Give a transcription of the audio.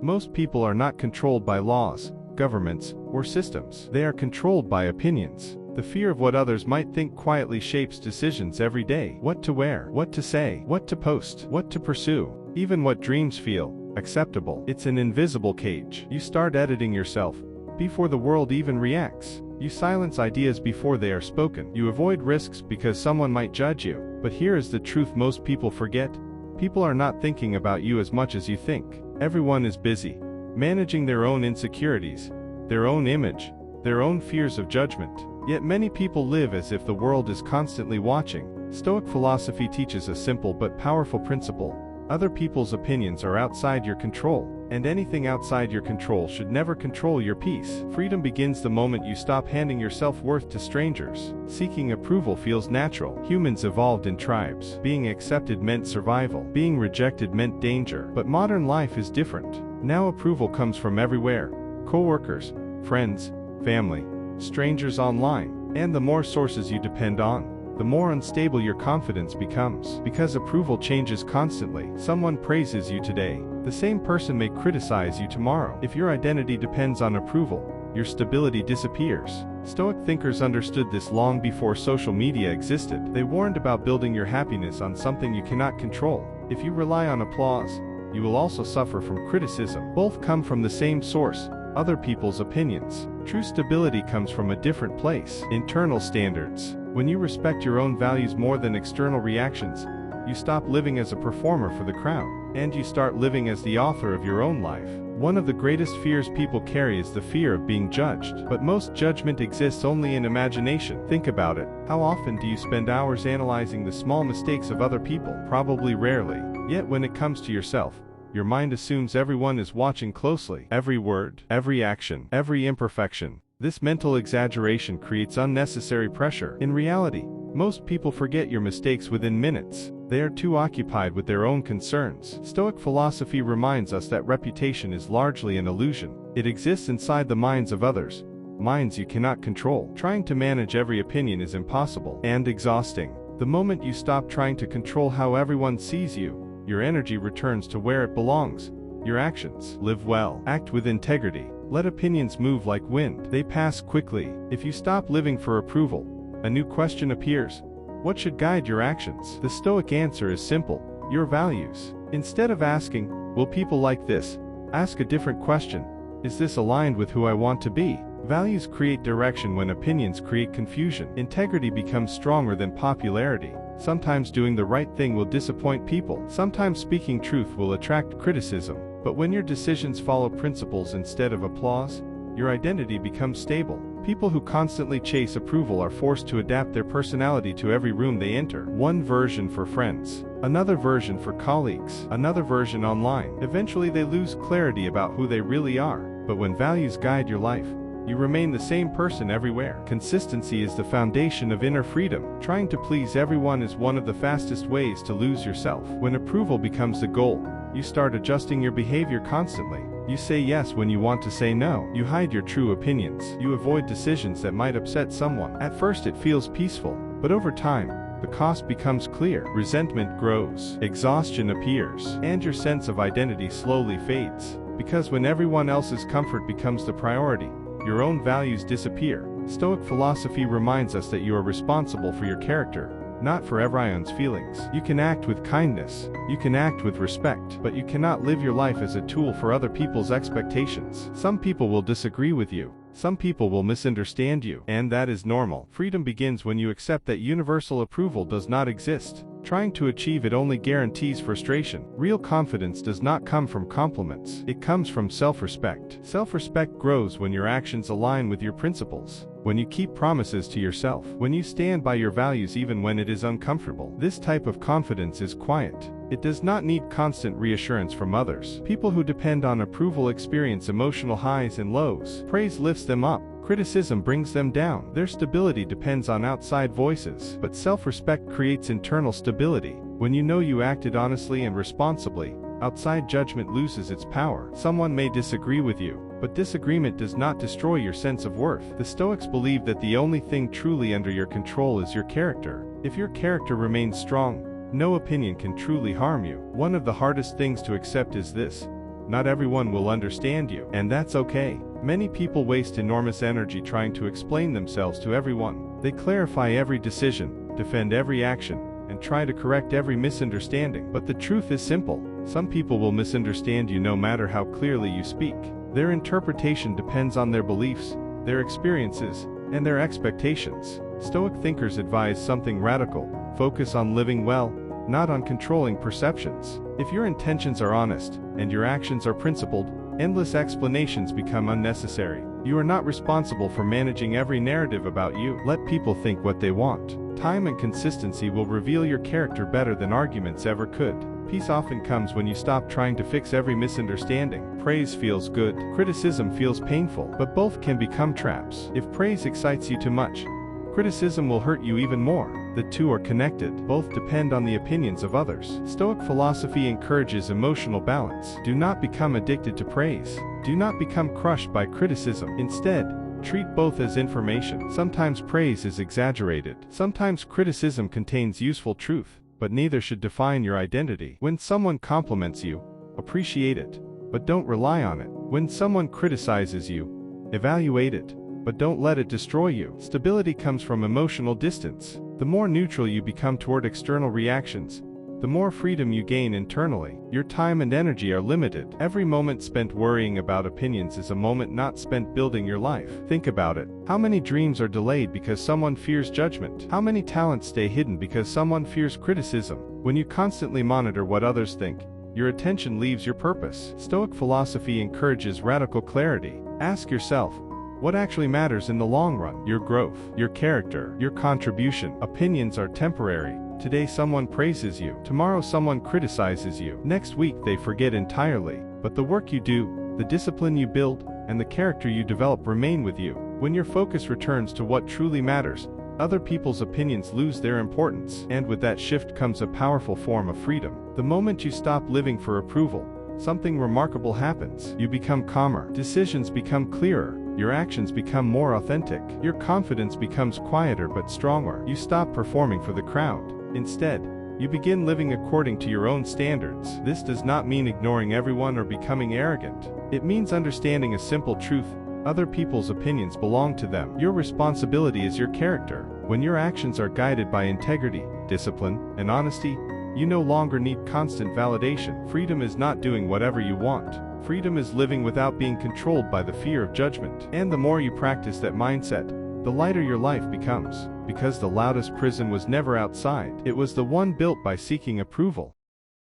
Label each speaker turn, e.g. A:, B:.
A: Most people are not controlled by laws, governments, or systems. They are controlled by opinions. The fear of what others might think quietly shapes decisions every day. What to wear, what to say, what to post, what to pursue, even what dreams feel acceptable. It's an invisible cage. You start editing yourself before the world even reacts. You silence ideas before they are spoken. You avoid risks because someone might judge you. But here is the truth most people forget. People are not thinking about you as much as you think. Everyone is busy, managing their own insecurities, their own image, their own fears of judgment. Yet many people live as if the world is constantly watching. Stoic philosophy teaches a simple but powerful principle. Other people's opinions are outside your control, and anything outside your control should never control your peace. Freedom begins the moment you stop handing your self-worth to strangers. Seeking approval feels natural. Humans evolved in tribes. Being accepted meant survival. Being rejected meant danger. But modern life is different. Now approval comes from everywhere. Co-workers, friends, family, strangers online. And the more sources you depend on, the more unstable your confidence becomes. Because approval changes constantly. Someone praises you today, the same person may criticize you tomorrow. If your identity depends on approval, your stability disappears. Stoic thinkers understood this long before social media existed. They warned about building your happiness on something you cannot control. If you rely on applause, you will also suffer from criticism. Both come from the same source, other people's opinions. True stability comes from a different place. Internal standards. When you respect your own values more than external reactions, you stop living as a performer for the crowd, and you start living as the author of your own life. One of the greatest fears people carry is the fear of being judged. But most judgment exists only in imagination. Think about it. How often do you spend hours analyzing the small mistakes of other people? Probably rarely. Yet when it comes to yourself, your mind assumes everyone is watching closely. Every word, every action, every imperfection. This mental exaggeration creates unnecessary pressure. In reality, most people forget your mistakes within minutes. They are too occupied with their own concerns. Stoic philosophy reminds us that reputation is largely an illusion. It exists inside the minds of others, minds you cannot control. Trying to manage every opinion is impossible and exhausting. The moment you stop trying to control how everyone sees you, your energy returns to where it belongs. Your actions. Live well. Act with integrity. Let opinions move like wind. They pass quickly. If you stop living for approval, a new question appears. What should guide your actions? The Stoic answer is simple: your values. Instead of asking, will people like this? Ask a different question. Is this aligned with who I want to be? Values create direction when opinions create confusion. Integrity becomes stronger than popularity. Sometimes doing the right thing will disappoint people. Sometimes speaking truth will attract criticism. But when your decisions follow principles instead of applause, your identity becomes stable. People who constantly chase approval are forced to adapt their personality to every room they enter. One version for friends, another version for colleagues, another version online. Eventually they lose clarity about who they really are. But when values guide your life, you remain the same person everywhere. Consistency is the foundation of inner freedom. Trying to please everyone is one of the fastest ways to lose yourself. When approval becomes the goal, you start adjusting your behavior constantly. You say yes when you want to say no. You hide your true opinions. You avoid decisions that might upset someone. At first it feels peaceful, but over time, the cost becomes clear. Resentment grows, exhaustion appears, and your sense of identity slowly fades. Because when everyone else's comfort becomes the priority, your own values disappear. Stoic philosophy reminds us that you are responsible for your character, not for everyone's feelings. You can act with kindness, you can act with respect, but you cannot live your life as a tool for other people's expectations. Some people will disagree with you. Some people will misunderstand you, and that is normal. Freedom begins when you accept that universal approval does not exist. Trying to achieve it only guarantees frustration. Real confidence does not come from compliments. It comes from self-respect. Self-respect grows when your actions align with your principles, when you keep promises to yourself, when you stand by your values even when it is uncomfortable. This type of confidence is quiet. It does not need constant reassurance from others. People who depend on approval experience emotional highs and lows. Praise lifts them up. Criticism brings them down. Their stability depends on outside voices, but self-respect creates internal stability. When you know you acted honestly and responsibly, outside judgment loses its power. Someone may disagree with you, but disagreement does not destroy your sense of worth. The Stoics believe that the only thing truly under your control is your character. If your character remains strong, no opinion can truly harm you. One of the hardest things to accept is this: Not everyone will understand you, and that's okay. Many people waste enormous energy trying to explain themselves to everyone. They clarify every decision, defend every action, and try to correct every misunderstanding. But the truth is simple. Some people will misunderstand you no matter how clearly you speak. Their interpretation depends on their beliefs, their experiences, and their expectations. Stoic thinkers advise something radical: focus on living well, not on controlling perceptions. If your intentions are honest, and your actions are principled, endless explanations become unnecessary. You are not responsible for managing every narrative about you. Let people think what they want. Time and consistency will reveal your character better than arguments ever could. Peace often comes when you stop trying to fix every misunderstanding. Praise feels good, criticism feels painful, but both can become traps. If praise excites you too much, criticism will hurt you even more. The two are connected. Both depend on the opinions of others. Stoic philosophy encourages emotional balance. Do not become addicted to praise. Do not become crushed by criticism. Instead, treat both as information. Sometimes praise is exaggerated. Sometimes criticism contains useful truth, but neither should define your identity. When someone compliments you, appreciate it, but don't rely on it. When someone criticizes you, evaluate it, but don't let it destroy you. Stability comes from emotional distance. The more neutral you become toward external reactions, the more freedom you gain internally. Your time and energy are limited. Every moment spent worrying about opinions is a moment not spent building your life. Think about it. How many dreams are delayed because someone fears judgment? How many talents stay hidden because someone fears criticism? When you constantly monitor what others think, your attention leaves your purpose. Stoic philosophy encourages radical clarity. Ask yourself, what actually matters in the long run? Your growth, your character, your contribution. Opinions are temporary. Today someone praises you. Tomorrow someone criticizes you. Next week they forget entirely. But the work you do, the discipline you build, and the character you develop remain with you. When your focus returns to what truly matters, other people's opinions lose their importance. And with that shift comes a powerful form of freedom. The moment you stop living for approval, something remarkable happens. You become calmer. Decisions become clearer. Your actions become more authentic. Your confidence becomes quieter but stronger. You stop performing for the crowd. Instead, you begin living according to your own standards. This does not mean ignoring everyone or becoming arrogant. It means understanding a simple truth: other people's opinions belong to them. Your responsibility is your character. When your actions are guided by integrity, discipline, and honesty, you no longer need constant validation. Freedom is not doing whatever you want. Freedom is living without being controlled by the fear of judgment. And the more you practice that mindset, the lighter your life becomes. Because the loudest prison was never outside. It was the one built by seeking approval.